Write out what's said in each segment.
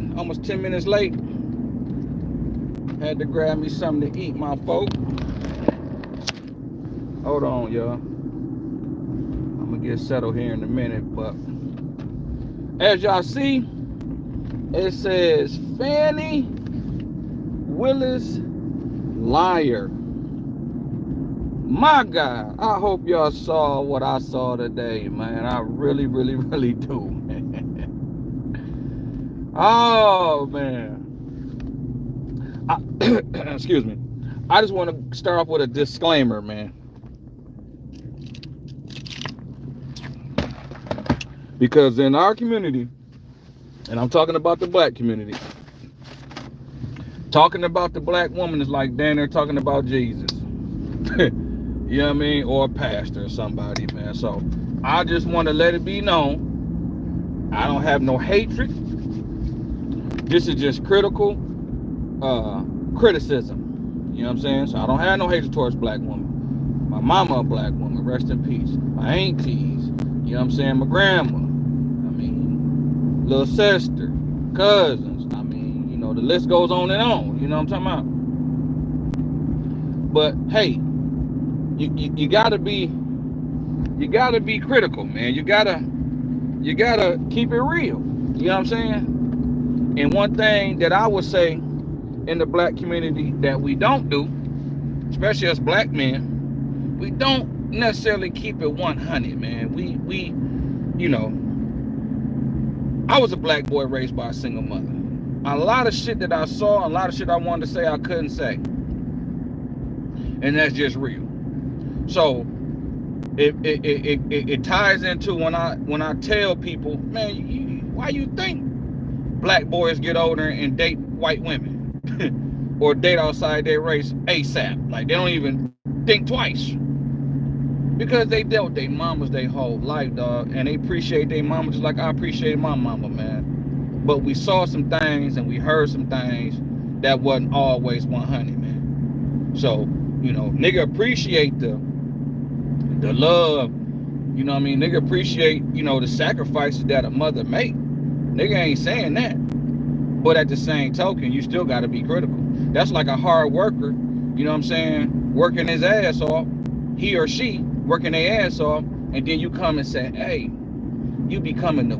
man. Almost 10 minutes late. Had to grab me something to eat, my folk. Hold on, y'all. I'm gonna get settled here in a minute, but as y'all see, it says Fanni Willis liar. My God, I hope y'all saw what I saw today, man. I really, really, really do, man. Oh, man. Excuse me. I just want to start off with a disclaimer, man. Because in our community, and I'm talking about the black community, talking about the black woman is like damn near talking about Jesus. You know what I mean? Or a pastor or somebody, man. So I just want to let it be known, I don't have no hatred. This is just critical criticism. You know what I'm saying? So I don't have no hatred towards black women. My mama a black woman, rest in peace. My aunties, you know what I'm saying? My grandma, I mean, little sister, cousins, I mean, you know, the list goes on and on. You know what I'm talking about? But hey, you gotta be critical, man. You gotta keep it real. You know what I'm saying? And one thing that I would say in the black community that we don't do, especially as black men, we don't necessarily keep it 100, man. We you know, I was a black boy raised by a single mother. A lot of shit that I saw, a lot of shit I wanted to say, I couldn't say. And that's just real. So it ties into when I tell people, man, why you think black boys get older and date white women or date outside their race ASAP? Like they don't even think twice, because they dealt with their mamas their whole life, dog, and they appreciate their mama just like I appreciated my mama, man. But we saw some things and we heard some things that wasn't always 100, man. So you know, nigga appreciate the love, you know what I mean? Nigga appreciate, you know, the sacrifices that a mother make. Nigga ain't saying that. But at the same token, you still gotta be critical. That's like a hard worker, you know what I'm saying, working his ass off, he or she working their ass off, and then you come and say, hey, you becoming the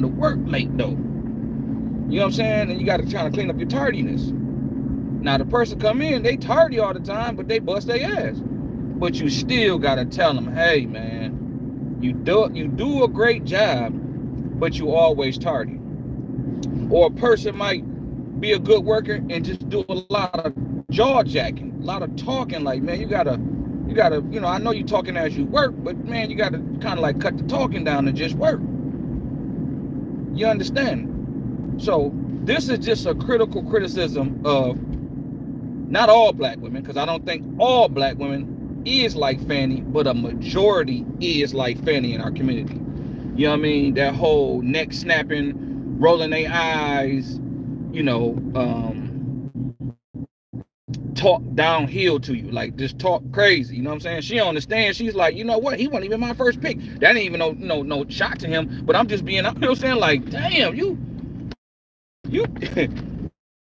work late though. You know what I'm saying? And you gotta try to clean up your tardiness. Now the person come in, they tardy all the time, but they bust their ass. But you still gotta tell them, hey man, you do a great job, but you always tardy. Or a person might be a good worker and just do a lot of jaw jacking, a lot of talking. Like, man, you gotta, you know, I know you talking as you work, but man, you gotta kind of like cut the talking down and just work. You understand? So this is just a critical criticism of not all black women, because I don't think all black women is like Fanni, but a majority is like Fanni in our community. You know what I mean? That whole neck snapping, rolling their eyes, you know, talk downhill to you, like just talk crazy. You know what I'm saying? She don't understand. She's like, you know what? He wasn't even my first pick. That ain't even no shot to him. But I'm just being, you know what I'm saying? Like, damn, you.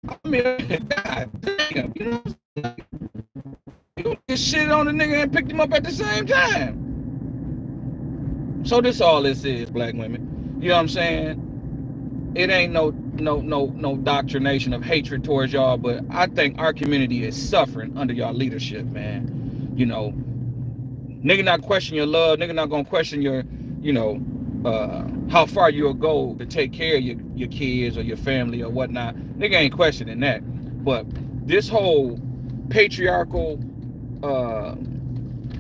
I mean, God damn, you know, like, you just shit on the nigga and picked him up at the same time. So this all this is, black women. You know what I'm saying? It ain't no doctrination of hatred towards y'all, but I think our community is suffering under y'all leadership, man. You know, nigga not question your love, nigga not gonna question your, you know, how far you'll go to take care of your kids or your family or whatnot. Nigga ain't questioning that. But this whole patriarchal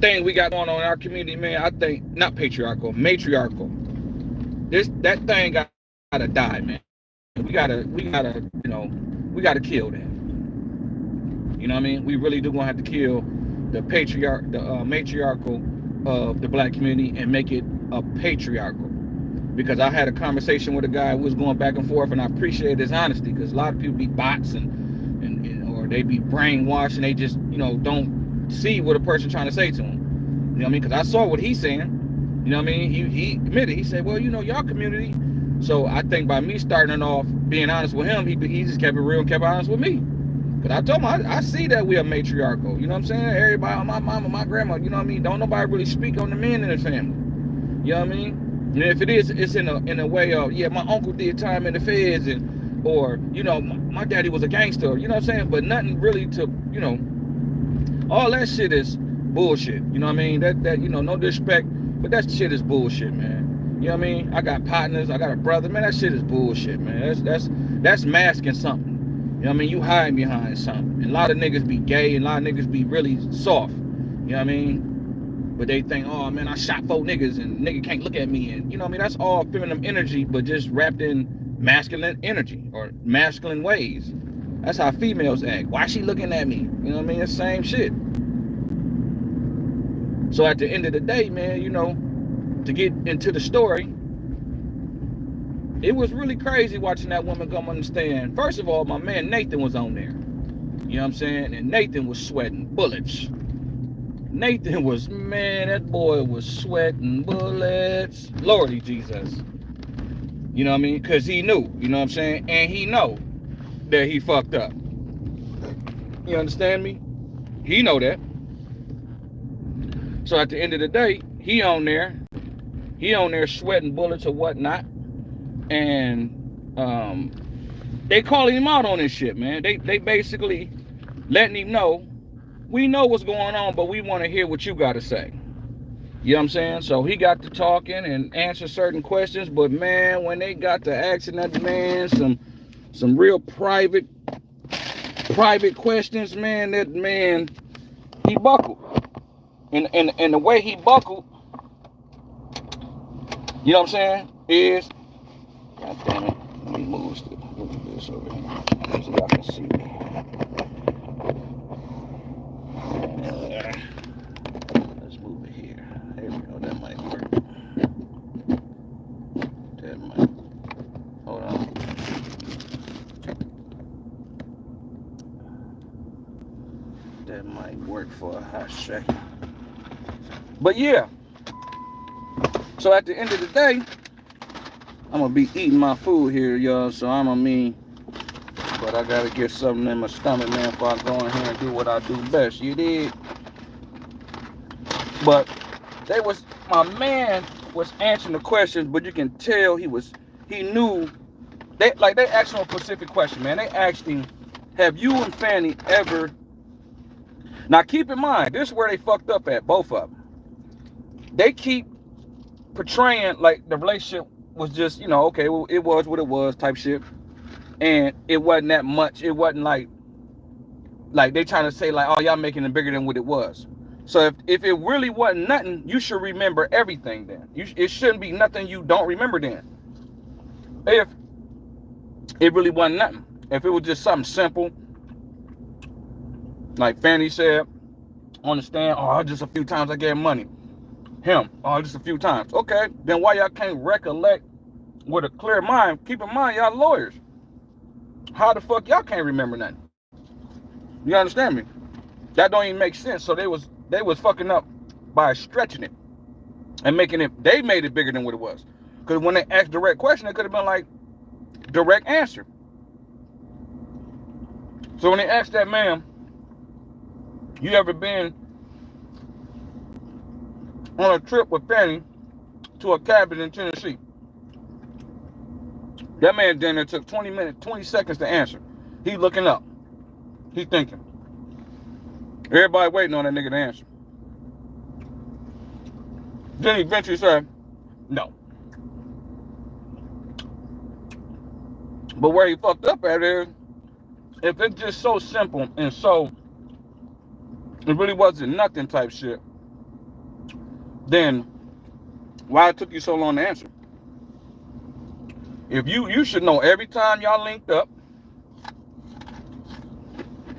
thing we got going on in our community, man, I think, not patriarchal, matriarchal. That thing gotta die, man. We gotta, you know, we gotta kill that. You know what I mean? We really do gonna have to kill the matriarchal of the black community and make it a patriarchal. Because I had a conversation with a guy who was going back and forth, and I appreciate his honesty, because a lot of people be bots and or they be brainwashed and they just, you know, don't see what a person trying to say to them. You know what I mean? Because I saw what he's saying. You know what I mean? He admitted. He said, well, you know, y'all community So I think by me starting off being honest with him, he just kept it real and kept honest with me. But I told him, I see that we are matriarchal. You know what I'm saying? Everybody, my mama, my grandma, you know what I mean? Don't nobody really speak on the men in the family. You know what I mean? And if it is, it's in a way of, yeah, my uncle did time in the feds, and or, you know, my daddy was a gangster, you know what I'm saying? But nothing really to, you know, all that shit is bullshit. You know what I mean? That you know, no disrespect, but that shit is bullshit, man. You know what I mean? I got partners, I got a brother, man. That shit is bullshit, man. That's masking something. You know what I mean? You hiding behind something. And a lot of niggas be gay, and a lot of niggas be really soft. You know what I mean? But they think, oh man, I shot 4 niggas and nigga can't look at me. And you know what I mean? That's all feminine energy, but just wrapped in masculine energy or masculine ways. That's how females act. Why she looking at me? You know what I mean? It's the same shit. So at the end of the day, man, you know, to get into the story, it was really crazy watching that woman come on the stand. First of all, my man Nathan was on there. You know what I'm saying? And Nathan was sweating bullets. Nathan was, man, that boy was sweating bullets. Lordy Jesus. You know what I mean? Because he knew, you know what I'm saying? And he know that he fucked up. You understand me? He know that. So at the end of the day, he on there sweating bullets or whatnot. And they calling him out on this shit, man. They basically letting him know, we know what's going on, but we want to hear what you got to say. You know what I'm saying? So he got to talking and answer certain questions, but man, when they got to asking that man some real private questions, man, that man, he buckled. And the way he buckled, you know what I'm saying, is, God damn it, let me move this over here so y'all can see me. Let's move it here. There we go, that might work. That might, hold on. That might work for a hot second. But yeah, so at the end of the day, I'm gonna be eating my food here, y'all. So I'm gonna mean, but I gotta get something in my stomach, man, before I go in here and do what I do best. You did. But my man was answering the questions, but you can tell he knew. They asked him a specific question, man. They asked him, have you and Fanni ever? Now keep in mind, this is where they fucked up at, both of them. They keep portraying like the relationship was just, you know, okay, well, it was what it was type shit. And it wasn't that much. It wasn't like they trying to say like, oh, y'all making it bigger than what it was. So if it really wasn't nothing, you should remember everything then. It shouldn't be nothing you don't remember then. If it really wasn't nothing. If it was just something simple, like Fanni said on the stand, oh, just a few times I gave money. Him, oh, just a few times. Okay, then why y'all can't recollect with a clear mind? Keep in mind, y'all lawyers. How the fuck y'all can't remember nothing? You understand me? That don't even make sense. So they was fucking up by stretching it and making it. They made it bigger than what it was. Because when they asked direct question, it could have been like direct answer. So when they asked that man, you ever been on a trip with Fanni to a cabin in Tennessee? That man then it took 20 seconds to answer. He looking up. He thinking. Everybody waiting on that nigga to answer. Then he eventually said, no. But where he fucked up at is, if it's just so simple and so, it really wasn't nothing type shit, then why it took you so long to answer? If you should know every time y'all linked up,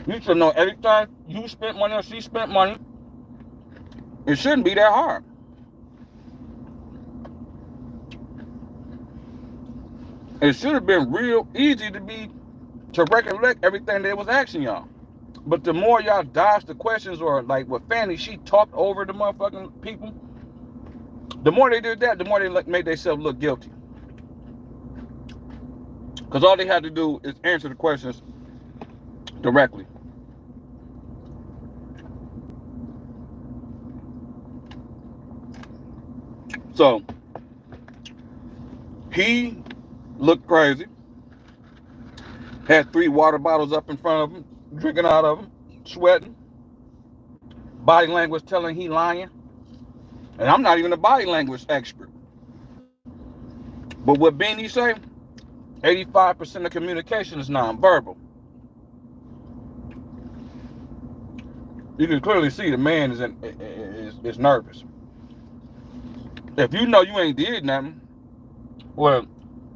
you should know every time you spent money or she spent money. It shouldn't be that hard. It should have been real easy to recollect everything they was asking y'all. But the more y'all dodged the questions, or like with Fanni, she talked over the motherfucking people. The more they did that, the more they made themselves look guilty. Because all they had to do is answer the questions directly. So he looked crazy, had 3 water bottles up in front of him, drinking out of them, sweating, body language telling he lying. And I'm not even a body language expert. But what Beanie say, 85% of communication is nonverbal. You can clearly see the man is nervous. If you know you ain't did nothing, well,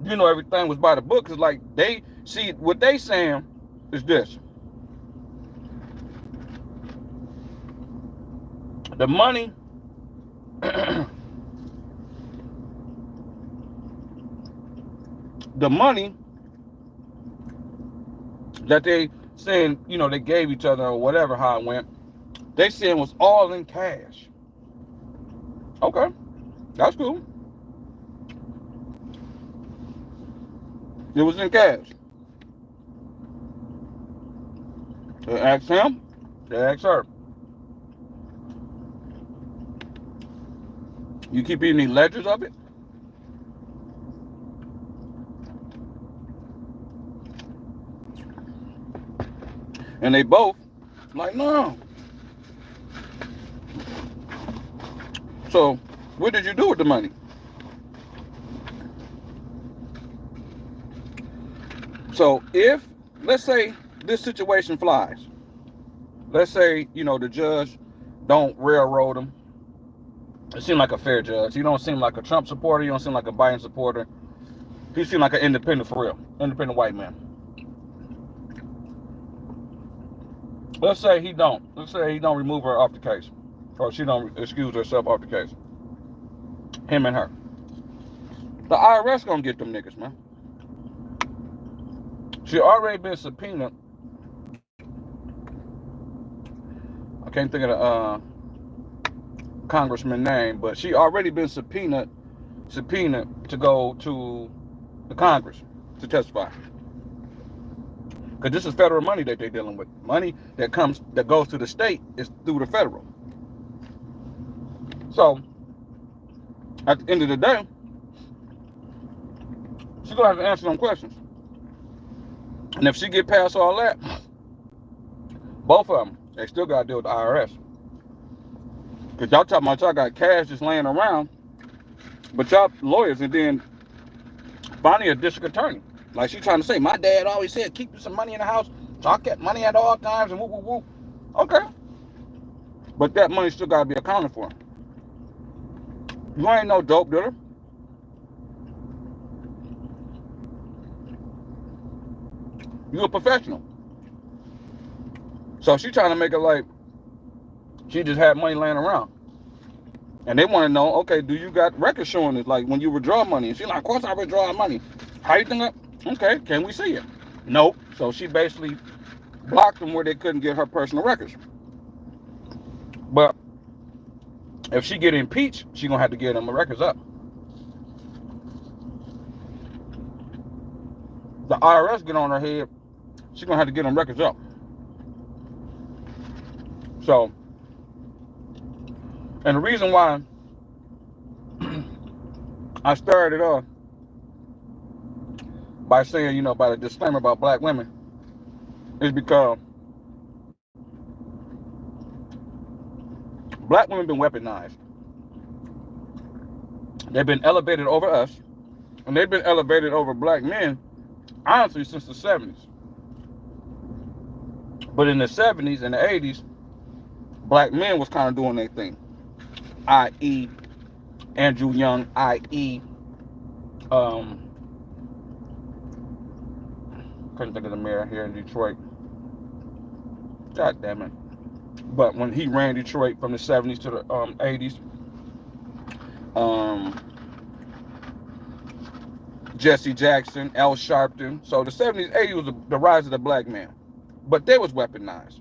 you know everything was by the book. Cause like they see what they saying is this: the money, the money that they saying, you know, they gave each other or whatever, how it went, they saying was all in cash. Okay, that's cool. It was in cash. They asked him, they asked her. You keep any ledgers of it? And they both like, no. So what did you do with the money? So if, let's say this situation flies, let's say, you know, the judge don't railroad him. It seemed like a fair judge. He don't seem like a Trump supporter. He don't seem like a Biden supporter. He seemed like an independent for real, independent white man. Let's say he don't. Let's say he don't remove her off the case, or she don't excuse herself off the case. Him and her. The IRS gonna get them niggas, man. She already been subpoenaed. I can't think of the congressman's name, but she already been subpoenaed to go to the Congress to testify. Because this is federal money that they're dealing with. Money that goes to the state is through the federal. So at the end of the day, she's gonna have to answer some questions. And if she get past all that, both of them, they still gotta deal with the IRS. Because y'all talking about y'all got cash just laying around, but y'all lawyers, and then Fanni a district attorney. Like she trying to say, my dad always said, keep some money in the house. So I kept money at all times and whoop, whoop, whoop. Okay. But that money still got to be accounted for. You ain't no dope dealer. You a professional. So she trying to make it like she just had money laying around. And they want to know, okay, do you got records showing it? Like when you withdraw money. And she's like, of course I withdraw money. How you think okay, can we see it? Nope. So she basically blocked them where they couldn't get her personal records. But if she get impeached, she gonna have to get them records up. The IRS get on her head, she gonna have to get them records up. So, and the reason why I started off by saying, you know, by the disclaimer about black women, is because black women been weaponized. They've been elevated over us, and they've been elevated over black men, honestly, since the 70s. But in the 70s and the 80s, black men was kind of doing their thing. I.e. Andrew Young, i.e. Couldn't think of the mayor here in Detroit. God damn it. But when he ran Detroit from the 70s to the 80s, Jesse Jackson, Al Sharpton. So the 70s, 80s was the rise of the black man. But they was weaponized.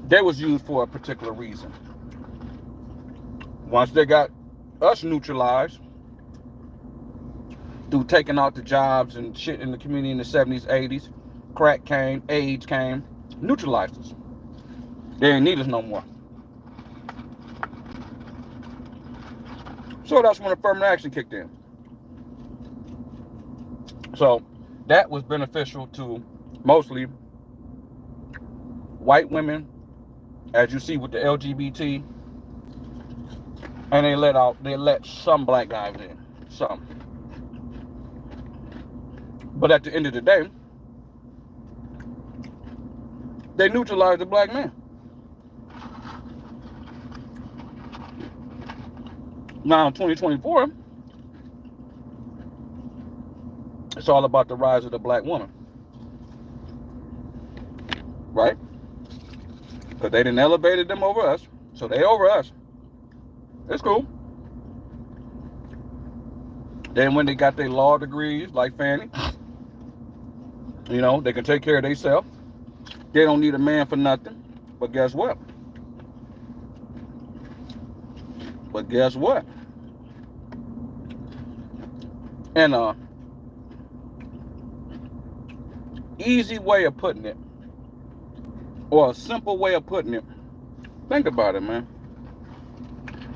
They was used for a particular reason. Once they got us neutralized, through taking out the jobs and shit in the community in the 70s, 80s. Crack came, AIDS came, neutralized us. They didn't need us no more. So that's when affirmative action kicked in. So that was beneficial to mostly white women, as you see with the LGBT, and they let some black guys in, some. But at the end of the day, they neutralized the black man. Now in 2024, it's all about the rise of the black woman, right? Because they didn't elevated them over us, so they over us. It's cool. Then when they got their law degrees, like Fanni, you know, they can take care of themselves. They don't need a man for nothing. But guess what? And easy way of putting it, or a simple way of putting it, think about it, man.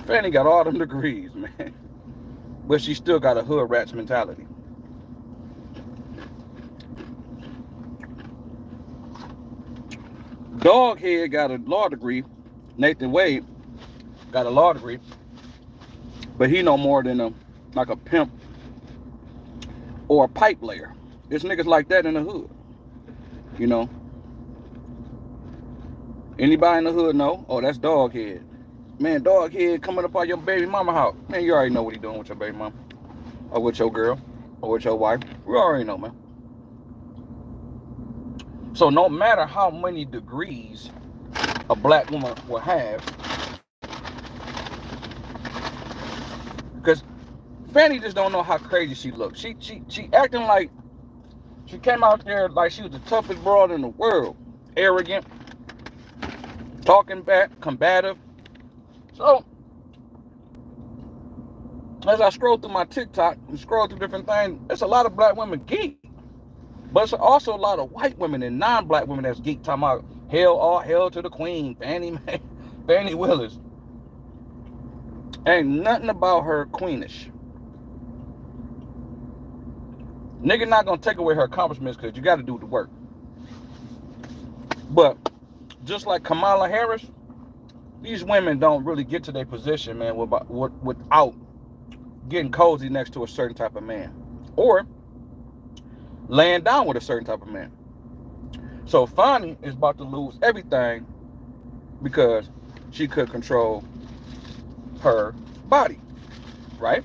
Fanni got all them degrees, man. But she still got a hood rat's mentality. Doghead got a law degree. Nathan Wade got a law degree. But he no more than like a pimp or a pipe layer. There's niggas like that in the hood. You know? Anybody in the hood know? Oh, that's Doghead. Man, Doghead coming up on your baby mama house. Man, you already know what he doing with your baby mama. Or with your girl. Or with your wife. We already know, man. So no matter how many degrees a black woman will have, because Fanni just don't know how crazy she looks. She acting like she came out there like she was the toughest broad in the world. Arrogant, talking back, combative. So as I scroll through my TikTok and scroll through different things, there's a lot of black women geek. But it's also a lot of white women and non-black women that's geek talking about all hell to the queen, Fanni Willis. Ain't nothing about her queenish. Nigga not gonna take away her accomplishments because you gotta do the work. But just like Kamala Harris, these women don't really get to their position, man, without getting cozy next to a certain type of man. Or laying down with a certain type of man. So Fanni is about to lose everything because she could control her body, right?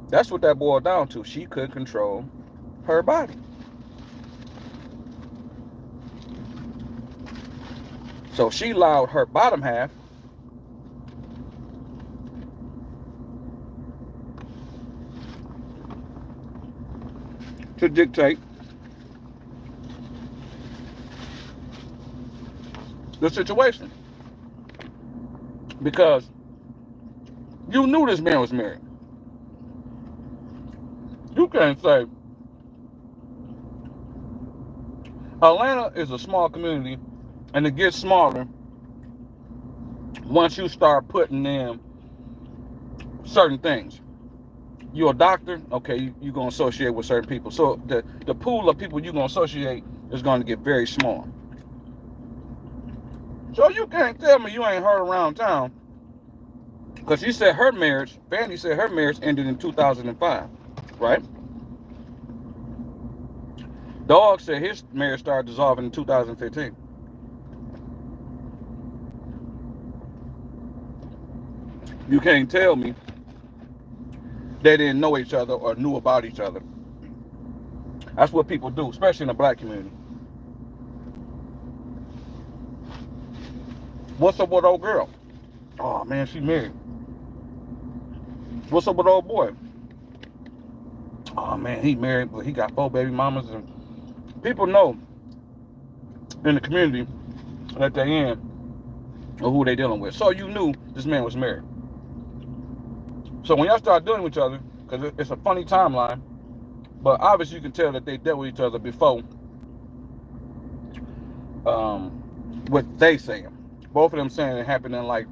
That's what that boiled down to. She could control her body. So she allowed her bottom half to dictate the situation. Because you knew this man was married. You can't say Atlanta is a small community and it gets smaller once you start putting in certain things. You're a doctor, okay, you're going to associate with certain people. So the pool of people you're going to associate is going to get very small. So you can't tell me you ain't heard around town. Because she said her marriage, Fanni said her marriage ended in 2005, right? Dog said his marriage started dissolving in 2015. You can't tell me they didn't know each other or knew about each other. That's what people do, especially in the black community. What's up with old girl? Oh man, she married. What's up with old boy? Oh man, he married, but he got 4 baby mamas. And people know in the community that they in or who they dealing with. So you knew this man was married. So when y'all start dealing with each other, because it's a funny timeline, but obviously you can tell that they dealt with each other before what they saying. Both of them saying it happened in like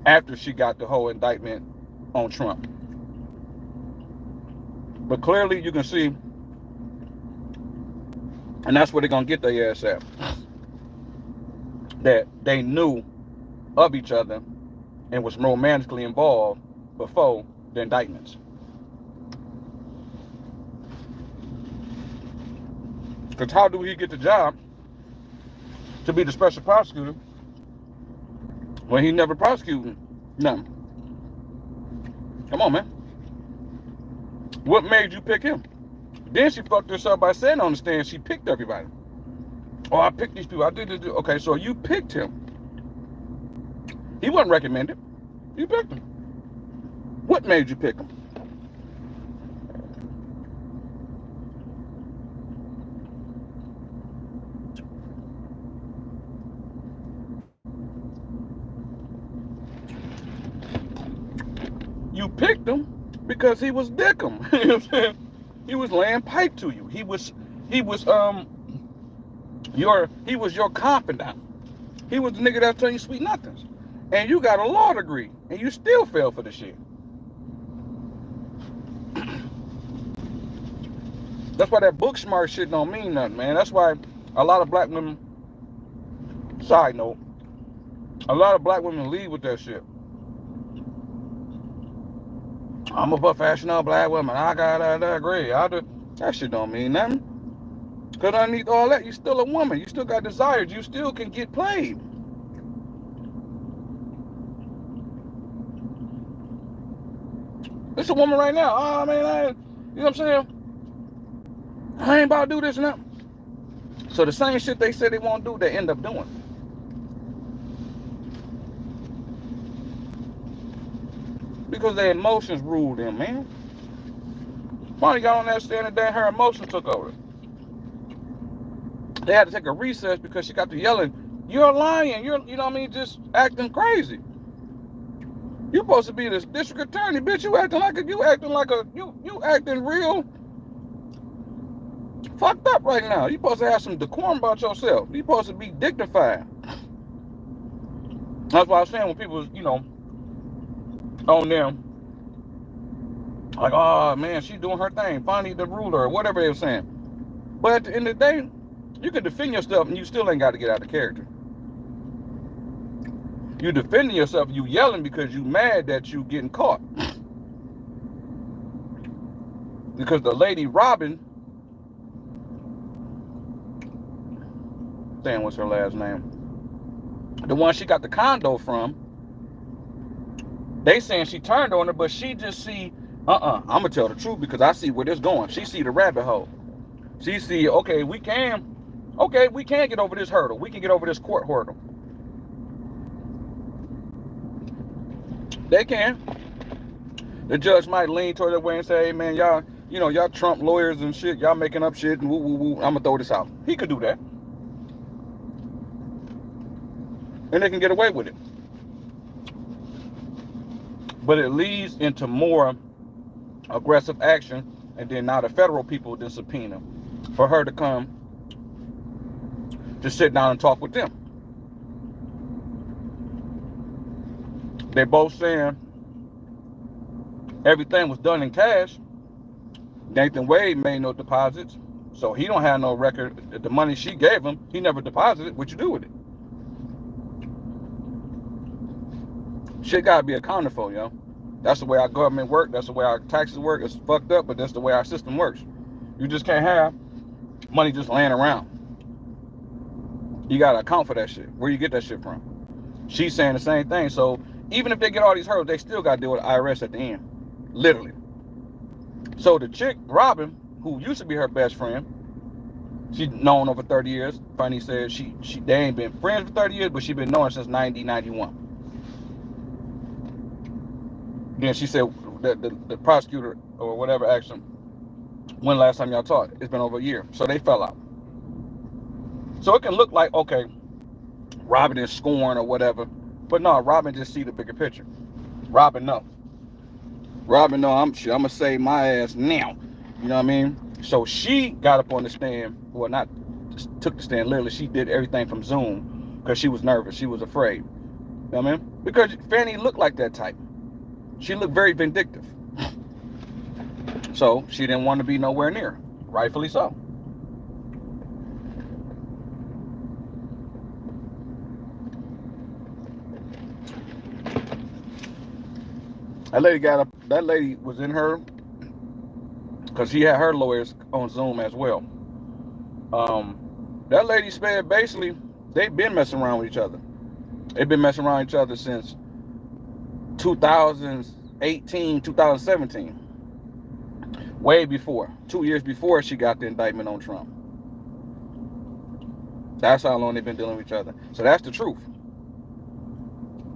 after she got the whole indictment on Trump. But clearly you can see, and that's where they're gonna get their ass at, that they knew of each other and was romantically involved before the indictments. Because how do he get the job to be the special prosecutor when he never prosecuted nothing? Come on, man. What made you pick him? Then she fucked herself by saying on the stand she picked everybody. Oh, I picked these people. I did this. Okay, so you picked him. He wasn't recommended. You picked him. What made you pick him? You picked him because he was dickum. You know what I'm saying? He was laying pipe to you. He was your confidant. He was the nigga that telling you sweet nothings. And you got a law degree and you still fell for the shit. That's why that book smart shit don't mean nothing, man. That's why a lot of black women, side note, a lot of black women lead with that shit. I'm a professional black woman. I got that degree. That shit don't mean nothing. Because underneath all that, you still a woman. You still got desires. You still can get played. It's a woman right now. Oh, man, you know what I'm saying? I ain't about to do this and that. So the same shit they said they won't do, they end up doing. Because their emotions ruled them, man. Fanni got on that stand and then her emotions took over. They had to take a recess because she got to yelling, "You're lying, you know what I mean, just acting crazy. You supposed to be the district attorney, bitch. You acting real fucked up right now. You supposed to have some decorum about yourself. You supposed to be dignified." That's why I was saying when people, you know, on them, like, oh man, she doing her thing, Fanni the ruler, or whatever they were saying. But at the end of the day, you can defend yourself and you still ain't got to get out of character. You defending yourself, you yelling because you mad that you getting caught. Because the lady Robin, damn, what's her last name? The one she got the condo from, they saying she turned on her, but she just see, I'm gonna tell the truth because I see where this going. She see the rabbit hole. She see, okay, we can get over this hurdle. We can get over this court hurdle. They can. The judge might lean toward that way and say, hey man, y'all, you know, y'all Trump lawyers and shit, y'all making up shit and woo woo woo. I'm gonna throw this out. He could do that. And they can get away with it. But it leads into more aggressive action, and then now the federal people then subpoena for her to come to sit down and talk with them. They both saying everything was done in cash. Nathan Wade made no deposits, so he don't have no record. The money she gave him, he never deposited. What you do with it? Shit gotta be accounted for, yo. That's the way our government works. That's the way our taxes work. It's fucked up, but that's the way our system works. You just can't have money just laying around. You gotta account for that shit. Where you get that shit from? She's saying the same thing. So even if they get all these hurdles, they still gotta deal with the IRS at the end. Literally. So the chick, Robin, who used to be her best friend, she's known over 30 years. Fanni said they ain't been friends for 30 years, but she been knowing since 1991. Then she said that the prosecutor or whatever asked him, when last time y'all talked? It's been over a year. So they fell out. So it can look like, okay, Robin is scorned or whatever. But no, Robin just see the bigger picture. Robin know. Robin, no, I'm gonna save my ass now. You know what I mean? So she got up on the stand. Well, not took the stand literally. She did everything from Zoom because she was nervous. She was afraid. You know what I mean? Because Fanny looked like that type. She looked very vindictive. So she didn't want to be nowhere near. Rightfully so. That lady got up. That lady was in her because she had her lawyers on Zoom as well. That lady said basically they've been messing around with each other. They've been messing around with each other since 2018, 2017. Way before. 2 years before she got the indictment on Trump. That's how long they've been dealing with each other. So that's the truth.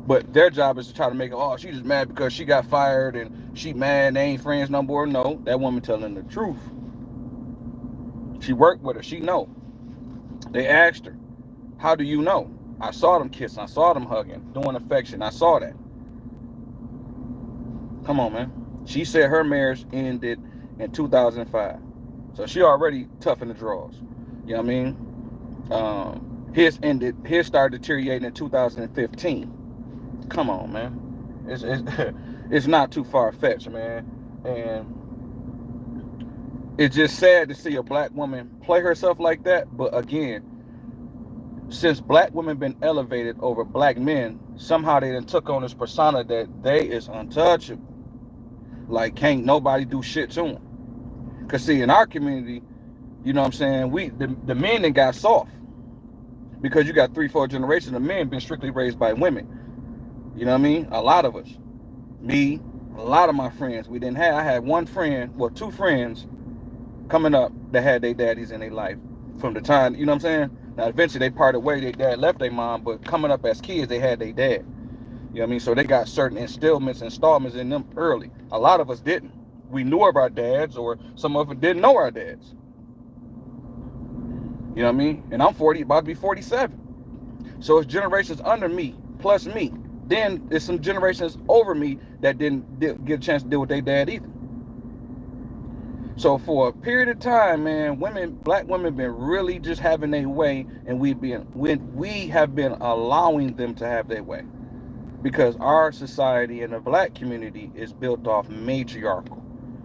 But their job is to try to make it, oh, she's just mad because she got fired and she mad, they ain't friends no more. No, that woman telling the truth. She worked with her, she know. They asked her, how do you know? I saw them kissing, I saw them hugging, doing affection, I saw that. Come on, man. She said her marriage ended in 2005. So she already tough in the draws. You know what I mean? His started deteriorating in 2015. Come on, man. It's not too far-fetched, man. And it's just sad to see a black woman play herself like that. But again, since black women been elevated over black men, somehow they done took on this persona that they is untouchable. Like, can't nobody do shit to them. Because see, in our community, you know what I'm saying, the men that got soft. Because you got 3-4 generations of men been strictly raised by women. You know what I mean? A lot of us. Me, a lot of my friends. I had one friend, well, 2 friends coming up that had their daddies in their life. From the time, you know what I'm saying? Now, eventually they parted ways, their dad left their mom, but coming up as kids, they had their dad. You know what I mean? So they got certain installments in them early. A lot of us didn't. We knew of our dads, or some of us didn't know our dads. You know what I mean? And I'm 40, about to be 47. So it's generations under me, plus me. Then there's some generations over me that didn't get a chance to deal with their dad either. So for a period of time, man, black women been really just having their way, and we have been allowing them to have their way. Because our society and the black community is built off matriarchal.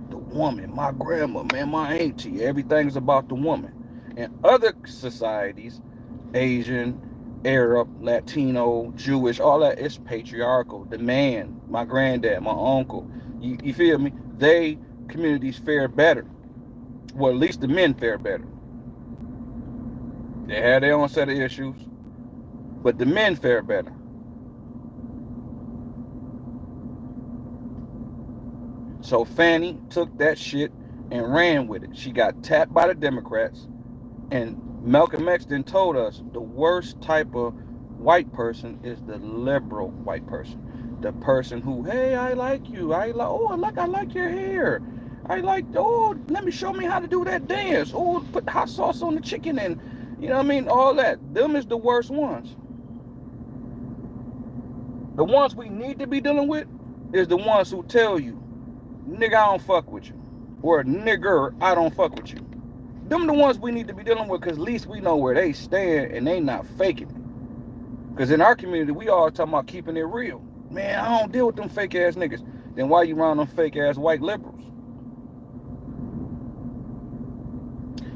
The woman, my grandma, man, my auntie, everything's about the woman. In other societies, Asian, Arab, Latino, Jewish, all that, it's patriarchal. The man, my granddad, my uncle, you feel me? Communities fare better. Well, at least the men fare better. They have their own set of issues, but the men fare better. So Fanny took that shit and ran with it. She got tapped by the Democrats, and Malcolm X then told us the worst type of white person is the liberal white person. The person who, hey, I like you. I like your hair. Let me show me how to do that dance. Oh, put hot sauce on the chicken, and you know what I mean? All that. Them is the worst ones. The ones we need to be dealing with is the ones who tell you, nigga, I don't fuck with you. Or nigger, I don't fuck with you. Them the ones we need to be dealing with, because at least we know where they stand and they not faking it. Because in our community, we all talking about keeping it real. Man, I don't deal with them fake ass niggas. Then why you around them fake ass white liberals?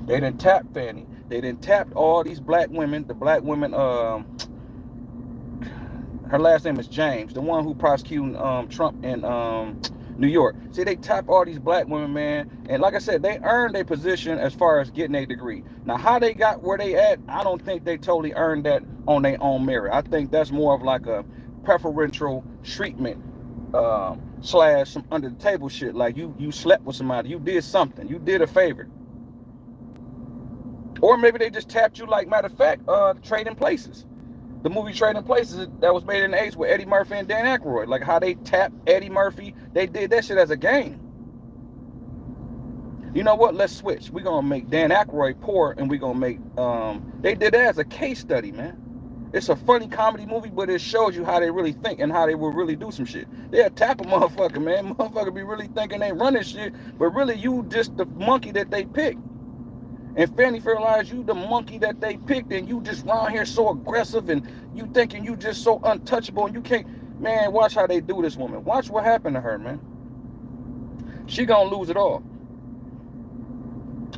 They done tapped Fanny. They done tapped all these black women. The black women, her last name is James, the one who prosecuting Trump in New York. See, they tap all these black women, man. And like I said, they earned their position as far as getting a degree. Now, how they got where they at, I don't think they totally earned that on their own merit. I think that's more of like a preferential treatment slash some under the table shit. Like you slept with somebody, you did something, you did a favor. Or maybe they just tapped you, like, matter of fact, Trading Places. The movie Trading Places that was made in the 80s with Eddie Murphy and Dan Aykroyd. Like how they tapped Eddie Murphy. They did that shit as a game. You know what? Let's switch. We're going to make Dan Aykroyd poor, and we're going to make... they did that as a case study, man. It's a funny comedy movie, but it shows you how they really think and how they will really do some shit. They'll tap a motherfucker, man. Motherfucker be really thinking they running shit, but really you just the monkey that they picked. And Fanni realized you the monkey that they picked, and you just around here so aggressive, and you thinking you just so untouchable, and you can't. Man, watch how they do this woman. Watch what happened to her, man. She gonna lose it all.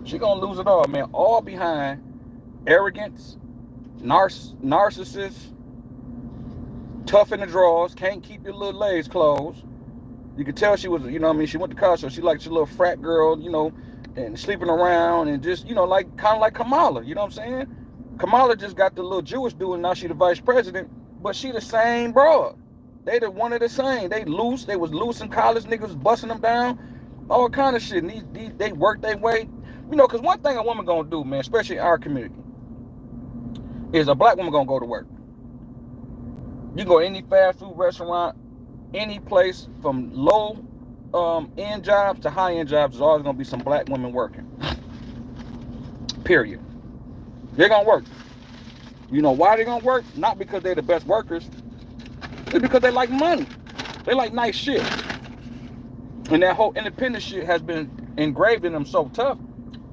She gonna lose it all, man. All behind arrogance, narcissist, tough in the drawers, can't keep your little legs closed. You could tell she was, you know what I mean, she went to college, so she liked your little frat girl, you know, and sleeping around and just, you know, like kind of like Kamala, you know what I'm saying? Kamala just got the little Jewish dude, and now she the vice president, but she the same broad. They the one of the same. They was loose in college, niggas was busting them down, all kind of shit. And they work their way, you know, because one thing a woman gonna do, man, especially in our community, is a black woman gonna go to work. You go to any fast food restaurant, any place from low end jobs to high end jobs, there's always gonna be some black women working. Period. They're gonna work. You know why they're gonna work? Not because they're the best workers. It's because they like money. They like nice shit. And that whole independent shit has been engraved in them so tough.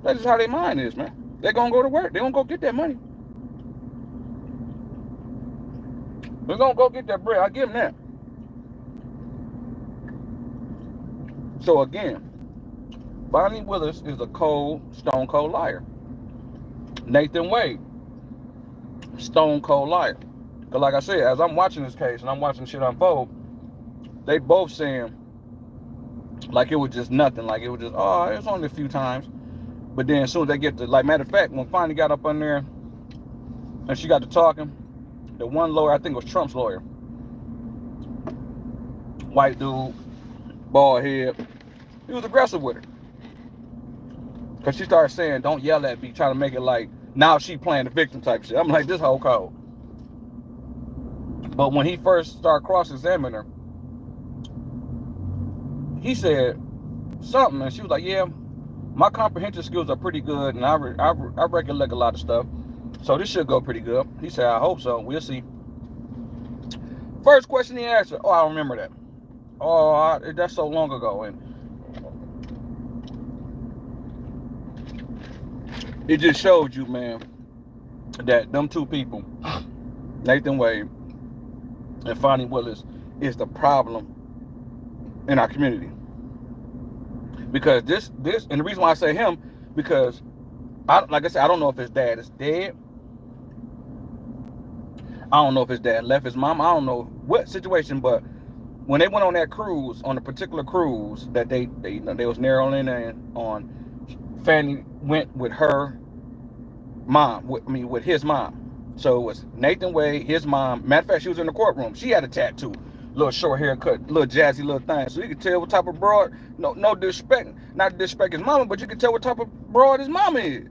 That's just how their mind is, man. They're gonna go to work. They're gonna go get that money. They're gonna go get that bread. I give them that. So again, Fanni Willis is a stone cold liar. Nathan Wade, stone cold liar. Because like I said, as I'm watching this case and I'm watching shit unfold, they both saying like it was just nothing. Like it was just, oh, it was only a few times. But then as soon as they get to, like, matter of fact, when Fanni got up on there and she got to talking, the one lawyer, I think it was Trump's lawyer, white dude, bald head, he was aggressive with her. Because she started saying, don't yell at me, trying to make it like, now she playing the victim type shit. I'm like, this whole cold. But when he first started cross-examining her, he said something, and she was like, yeah, my comprehension skills are pretty good, and I recollect a lot of stuff. So this should go pretty good. He said, I hope so. We'll see. First question he asked her, oh, I don't remember that. Oh, that's so long ago. And it just showed you, man, that them two people, Nathan Wade and Fanni Willis, is the problem in our community. Because this, and the reason why I say him, because like I said, I don't know if his dad is dead. I don't know if his dad left his mom. I don't know what situation, but when they went on that cruise, on a particular cruise that they was narrowing in on, Fanni went with her mom, with his mom. So it was Nathan Wade, his mom. Matter of fact, she was in the courtroom. She had a tattoo, little short haircut, little jazzy little thing. So you could tell what type of broad, no disrespect, not to disrespect his mama, but you could tell what type of broad his mama is.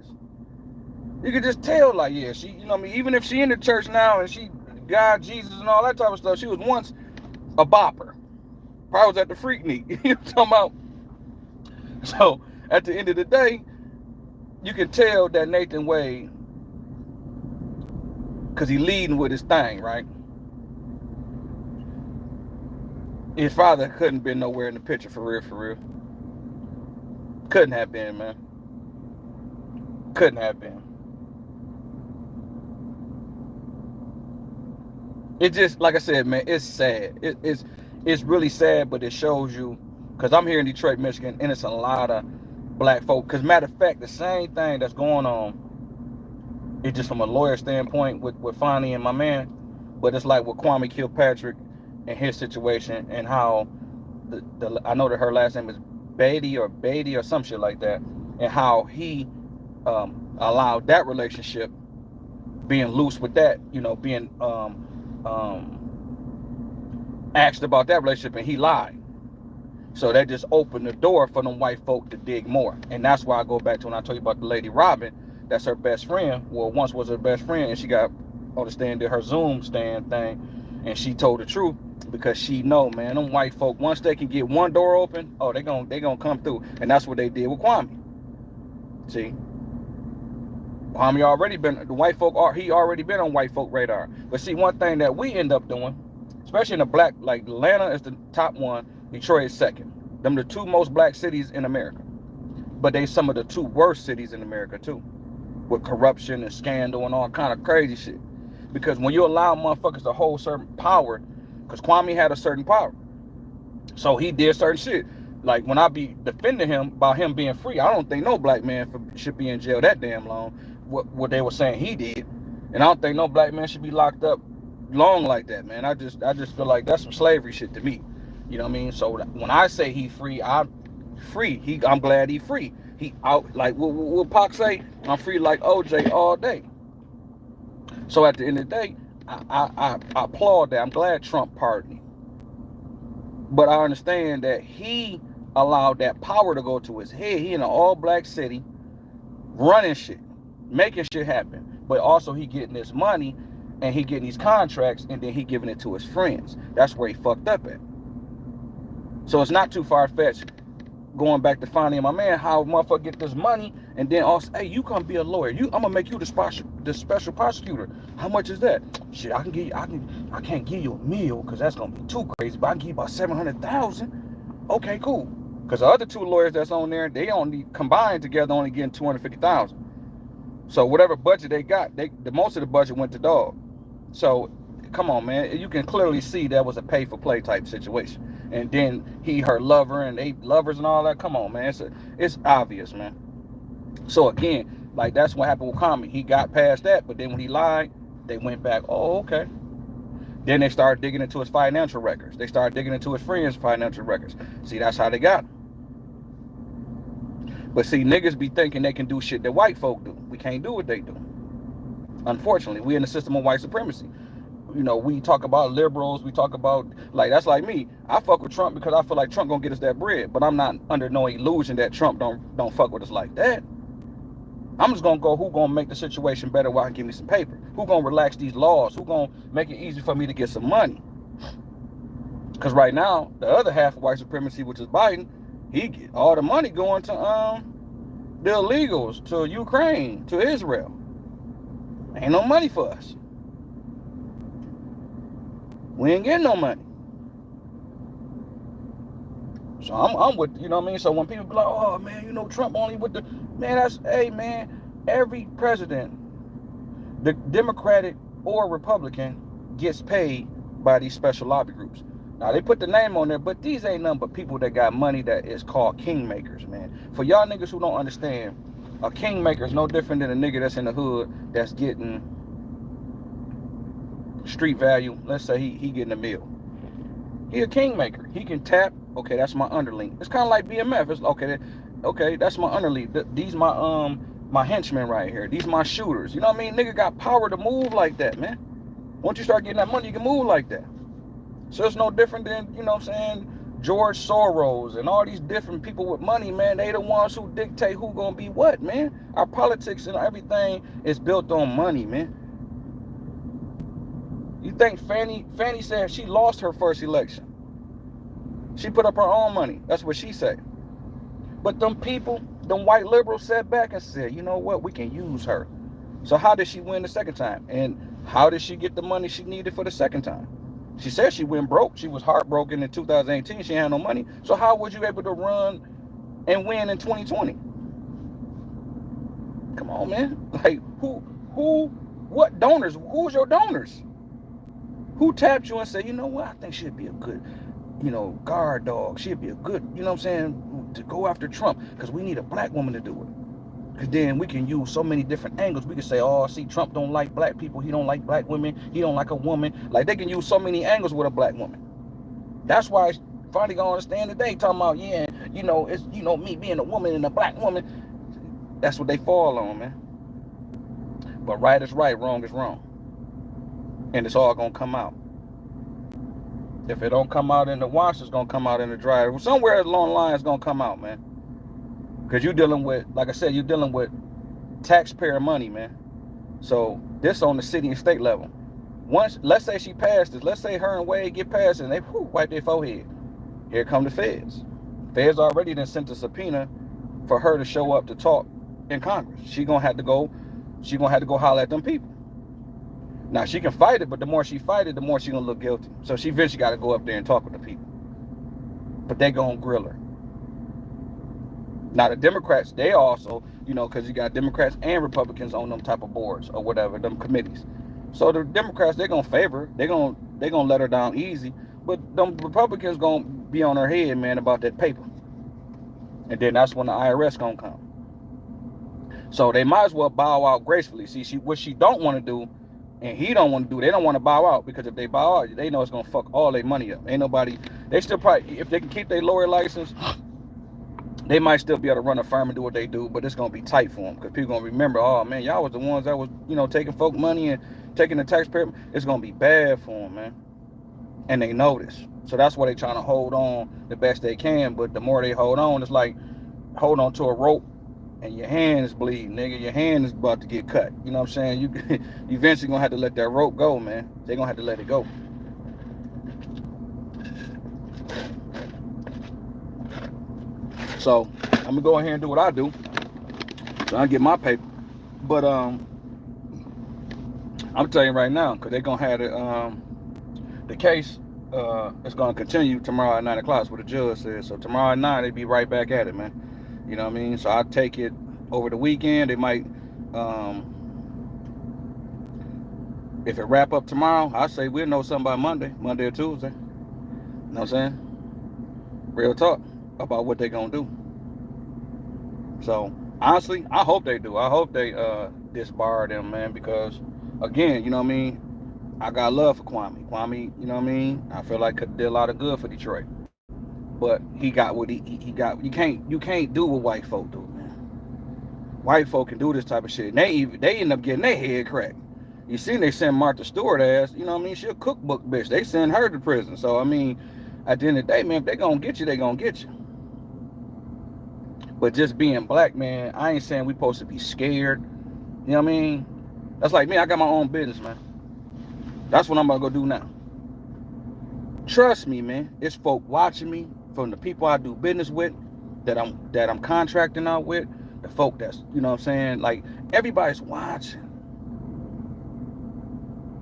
You could just tell, like, yeah, she, you know what I mean, even if she in the church now and she God, Jesus, and all that type of stuff, she was once a bopper. Probably was at the Freaknik. You know what I'm talking about? So at the end of the day, you can tell that Nathan Wade, because he leading with his thing, right? His father couldn't been nowhere in the picture, for real. Couldn't have been, man. Couldn't have been. It just, like I said, man, it's sad. It's really sad, but it shows you, because I'm here in Detroit, Michigan, and it's a lot of black folk. Because matter of fact, the same thing that's going on, it's just from a lawyer standpoint with Fanni and my man, but it's like with Kwame Kilpatrick and his situation, and how I know that her last name is Beatty or some shit like that, and how he allowed that relationship, being loose with that, you know, being asked about that relationship, and he lied. So that just opened the door for them white folk to dig more. And that's why I go back to when I told you about the lady Robin, that's her best friend, well, once was her best friend, and she got on the stand, did her Zoom stand thing, and she told the truth, because she know, man, them white folk, once they can get one door open, oh, they gonna come through. And that's what they did with Kwame. See? Kwame already been the white folk. He already been on white folk radar. But see, one thing that we end up doing, especially in the black, like Atlanta is the top one, Detroit is second. Them the two most black cities in America. But they some of the two worst cities in America too, with corruption and scandal and all kind of crazy shit. Because when you allow motherfuckers to hold certain power, because Kwame had a certain power, so he did certain shit. Like when I be defending him about him being free, I don't think no black man should be in jail that damn long. What they were saying he did, and I don't think no black man should be locked up long like that, man. I just feel like that's some slavery shit to me. You know what I mean? So when I say he free, I'm free. I'm glad he free. He out like what Pac say? I'm free like OJ all day. So at the end of the day, I applaud that. I'm glad Trump pardoned him. But I understand that he allowed that power to go to his head. He in an all-black city, running shit, making shit happen. But also he getting this money, and he getting these contracts, and then he giving it to his friends. That's where he fucked up at. So it's not too far-fetched, going back to Fanni and my man, how motherfucker get this money, and then also, hey, you come be a lawyer. I'm gonna make you the special prosecutor. How much is that? Shit, I can't give you a meal because that's gonna be too crazy, but I can give you about 700,000. Okay, cool. Because the other two lawyers that's on there, they only combined together only getting 250,000. So whatever budget they got, the most of the budget went to dog. So come on, man, you can clearly see that was a pay for play type situation. And then her lover, and they lovers and all that. Come on, man, it's obvious, man. So again, like that's what happened with Kwame. He got past that, but then when he lied, they went back. Oh, okay. Then they started digging into his financial records. They started digging into his friends' financial records. See, that's how they got him. But see, niggas be thinking they can do shit that white folk do. We can't do what they do. Unfortunately, we in the system of white supremacy. You know, we talk about liberals, we talk about, like, that's like me. I fuck with Trump because I feel like Trump gonna get us that bread, but I'm not under no illusion that Trump don't fuck with us like that. I'm just gonna go, who gonna make the situation better while I give me some paper? Who gonna relax these laws? Who gonna make it easy for me to get some money? Because right now, the other half of white supremacy, which is Biden, he get all the money going to the illegals, to Ukraine, to Israel. Ain't no money for us. We ain't getting no money. So I'm with, you know what I mean? So when people be like, oh man, you know, Trump only with the, man, that's, hey man, every president, the Democratic or Republican, gets paid by these special lobby groups. Now they put the name on there, but these ain't nothing but people that got money that is called kingmakers, man. For y'all niggas who don't understand, a kingmaker is no different than a nigga that's in the hood that's getting street value. Let's say he getting a meal. He a kingmaker. He can tap. Okay, that's my underling. It's kind of like BMF. It's okay, that's my underling. These my henchmen right here. These my shooters. You know what I mean? Nigga got power to move like that, man. Once you start getting that money, you can move like that. So it's no different than, you know what I'm saying, George Soros and all these different people with money, man. They the ones who dictate who gonna be what, man. Our politics and everything is built on money, man. You think Fanni said she lost her first election? She put up her own money. That's what she said. But them people, them white liberals sat back and said, you know what, we can use her. So how did she win the second time? And how did she get the money she needed for the second time? She said she went broke. She was heartbroken in 2018. She had no money. So how was you able to run and win in 2020? Come on, man. Like, what donors? Who's your donors? Who tapped you and said, you know what, I think she'd be a good, you know, guard dog. She'd be a good, you know what I'm saying, to go after Trump, because we need a black woman to do it. Because then we can use so many different angles. We can say, oh, see, Trump don't like black people. He don't like black women. He don't like a woman. Like, they can use so many angles with a black woman. That's why it's finally gonna understand today, talking about, yeah, you know, it's, you know, me being a woman and a black woman. That's what they fall on, man. But right is right, wrong is wrong. And it's all gonna come out. If it don't come out in the wash, it's gonna come out in the dryer. Somewhere along the line, it's gonna come out, man. Because you're dealing with, like I said, you're dealing with taxpayer money, man. So this on the city and state level. Once, let's say she passed this, let's say her and Wade get past it, and they wipe their forehead. Here come the feds. Feds already then sent a subpoena for her to show up to talk in Congress. She gonna have to go She gonna have to go holler at them people. Now she can fight it, but the more she fight it, the more she gonna look guilty. So she eventually got to go up there and talk with the people. But they gonna grill her. Now the Democrats, they also, because you got Democrats and Republicans on them type of boards or whatever, them committees. So the Democrats, they're gonna favor, they're gonna let her down easy, but them Republicans gonna be on her head, man, about that paper. And then that's when the IRS gonna come. So they might as well bow out gracefully. See, what she don't want to do, and he don't want to do, they don't want to bow out, because if they bow out, they know it's gonna fuck all their money up. Ain't nobody, they still probably, if they can keep their lawyer license, they might still be able to run a firm and do what they do, but it's gonna be tight for them, because people gonna remember, oh man, y'all was the ones that was, taking folk money and taking the taxpayer. It's gonna be bad for them, man. And they know this, so that's why they trying to hold on the best they can. But the more they hold on, it's like hold on to a rope and your hand is bleeding, nigga. Your hand is about to get cut. You know what I'm saying? You eventually gonna have to let that rope go, man. They gonna have to let it go. So I'm gonna go ahead and do what I do, so I get my paper. But I'm telling you right now, because they're gonna have the case. It's gonna continue tomorrow at 9 o'clock. That's what the judge said. So tomorrow at 9, they be right back at it, man. You know what I mean? So I take it over the weekend. They might, if it wrap up tomorrow, I say we'll know something by Monday or Tuesday. You know what I'm saying? Real talk about what they gonna do. So honestly, I hope they do. I hope they disbar them, man, because again, you know what I mean, I got love for Kwame. Kwame, you know what I mean, I feel like did a lot of good for Detroit. But he got what he got. You can't do what white folk do, man. White folk can do this type of shit. They end up getting their head cracked. You see, they send Martha Stewart ass, you know what I mean? She a cookbook bitch. They send her to prison. So I mean, at the end of the day, man, if they gonna get you, they gonna get you. But just being black, man, I ain't saying we supposed to be scared. You know what I mean? That's like me, I got my own business, man. That's what I'm gonna go do now. Trust me, man. It's folk watching me, from the people I do business with, that I'm contracting out with, the folk that's, you know what I'm saying, like everybody's watching.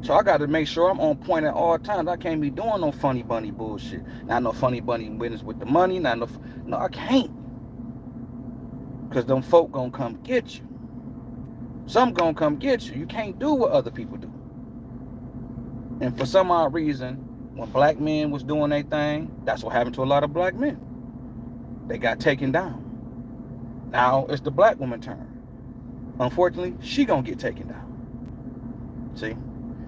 So I got to make sure I'm on point at all times. I can't be doing no funny bunny bullshit. Not no funny bunny business with the money. No, I can't. Because them folk gonna come get you. Some gonna come get you. You can't do what other people do. And for some odd reason, when black men was doing their thing, that's what happened to a lot of black men. They got taken down. Now it's the black woman's turn. Unfortunately, she gonna get taken down. See?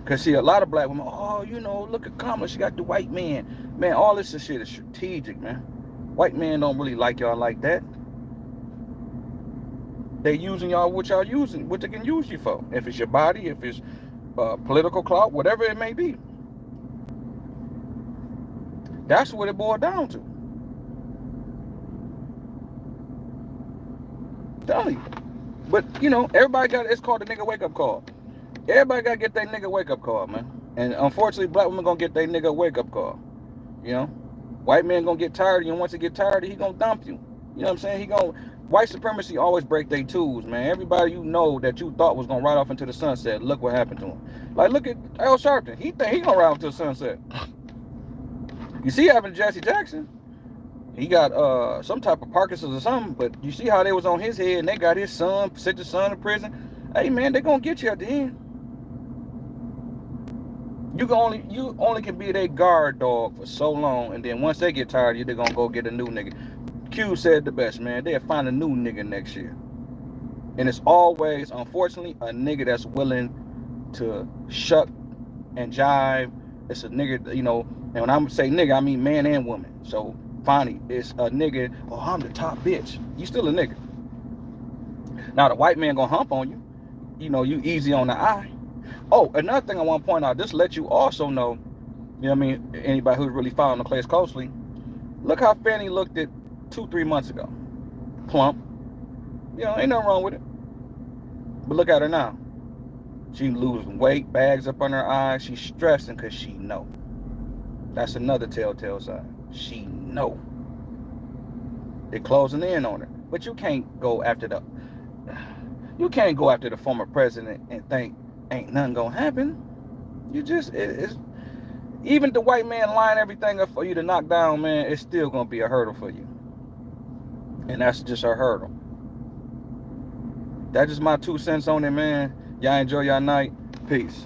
Because see, a lot of black women, oh, look at Kamala, she got the white man. Man, all this shit is strategic, man. White men don't really like y'all like that. They using y'all what y'all using, what they can use you for. If it's your body, if it's political clout, whatever it may be. That's what it boiled down to. I'm telling you. But, everybody got, it's called the nigga wake-up call. Everybody got to get their nigga wake-up call, man. And unfortunately, black women going to get their nigga wake-up call. White man going to get tired of you, and once he get tired, he going to dump you. You know what I'm saying? White supremacy always break their tools, man. Everybody that you thought was going to ride off into the sunset, look what happened to him. Like, look at Al Sharpton. He think he going to ride off to the sunset. You see having Jesse Jackson, he got some type of Parkinson's or something, but you see how they was on his head and they got his son, sent his son to prison. Hey, man, they going to get you at the end. You only can be their guard dog for so long, and then once they get tired of you, they're going to go get a new nigga. Q said the best, man. They'll find a new nigga next year. And it's always, unfortunately, a nigga that's willing to shuck and jive. It's a nigga, and when I say nigga, I mean man and woman. So, Fanni, it's a nigga, oh, I'm the top bitch. You still a nigga. Now, the white man gonna hump on you. You easy on the eye. Oh, another thing I want to point out, just let you also know, you know what I mean, anybody who's really following the place closely, look how Fanni looked at 2-3 months ago. Plump. Ain't nothing wrong with it. But look at her now. She losing weight, bags up on her eyes. She's stressing because she know. That's another telltale sign. She know. They're closing in on her. But you can't go after You can't go after the former president and think ain't nothing gonna happen. You just it's even the white man line everything up for you to knock down, man. It's still gonna be a hurdle for you, and that's just a hurdle. That's just my 2 cents on it, man. Y'all enjoy y'all night. Peace.